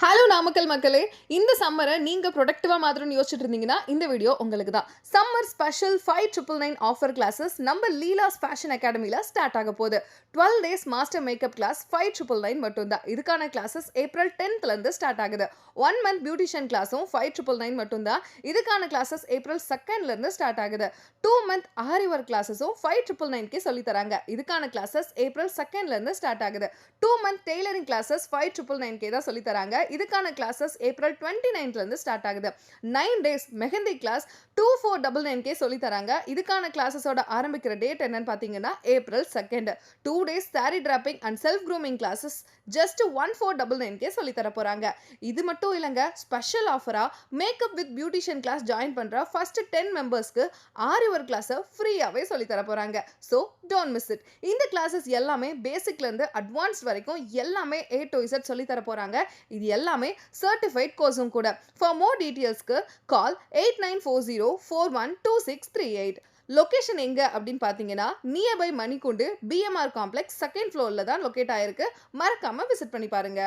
Hello Namakkal மக்களே, இந்த சம்மரை நீங்க ப்ரொடக்டிவா மாத்திரம்னு யோசிச்சுட்டு இருந்தீங்கன்னா இந்த வீடியோ உங்களுக்கு தான். சம்மர் ஸ்பெஷல் 5999 ஆஃபர் கிளாஸஸ் நம்ம லீலாஸ் ஃபேஷன் அகாடமில ஸ்டார்ட் ஆக போகுது. 12 டேஸ் மாஸ்டர் மேக்கப் கிளாஸ் 5999 மட்டும்தான். இதுக்கான கிளாஸஸ் ஏப்ரல் 10th இருந்து ஸ்டார்ட் ஆகுது. 1 மந்த் பியூட்டிஷியன் கிளாஸும் 5999 மட்டும்தான். இதுக்கான கிளாஸஸ் ஏப்ரல் 2nd இருந்து ஸ்டார்ட் ஆகுது. 2 மந்த் ஆரி ஒர்க் கிளாஸஸும் 5999க்கு சொல்லி தராங்க. இதுக்கான கிளாஸஸ் ஏப்ரல் 2nd இருந்து ஸ்டார்ட் ஆகுது. 2 மந்த் டெய்லரிங் கிளாஸஸ் 5999 தான் சொல்லி தராங்க. இதுக்கான கிளாஸஸ் ஏப்ரல் 29th இருந்து ஸ்டார்ட் ஆகுது. 9 டேஸ் மெஹந்தி கிளாஸ் 2499 சொல்லி தராங்க. இதுக்கான கிளாஸஸோட ஆரம்பிக்கிற டேட் என்னன்னு பாத்தீங்கன்னா April 2nd. 2 days saree draping and self grooming classes just 1499 சொல்லி தர போறாங்க. இது மட்டும் இல்லங்க, ஸ்பெஷல் ஆஃபரா makeup with beautician class join பண்ற ஃபர்ஸ்ட் 10 மெம்பர்ஸ்க்கு ஆரி ஒர்க் கிளாஸை ஃப்ரீயாவே சொல்லி தர போறாங்க. So don't miss it. இந்த கிளாஸஸ் எல்லாமே பேசிக்ல இருந்து அட்வான்ஸ் வரைக்கும் எல்லாமே A to Z சொல்லி தர போறாங்க. இது எல்லாமே சர்டிஃபைட் கோர்ஸும் கூட. For more டீடைல்ஸ்க்கு call 8940412638. லொகேஷன் எங்க அப்படின்னு பாத்தீங்கன்னா nearby Manikundu BMR complex 2nd ஃப்ளோர்ல தான் லொகேட் ஆயிருக்கு. மறக்காம விசிட் பண்ணி பாருங்க.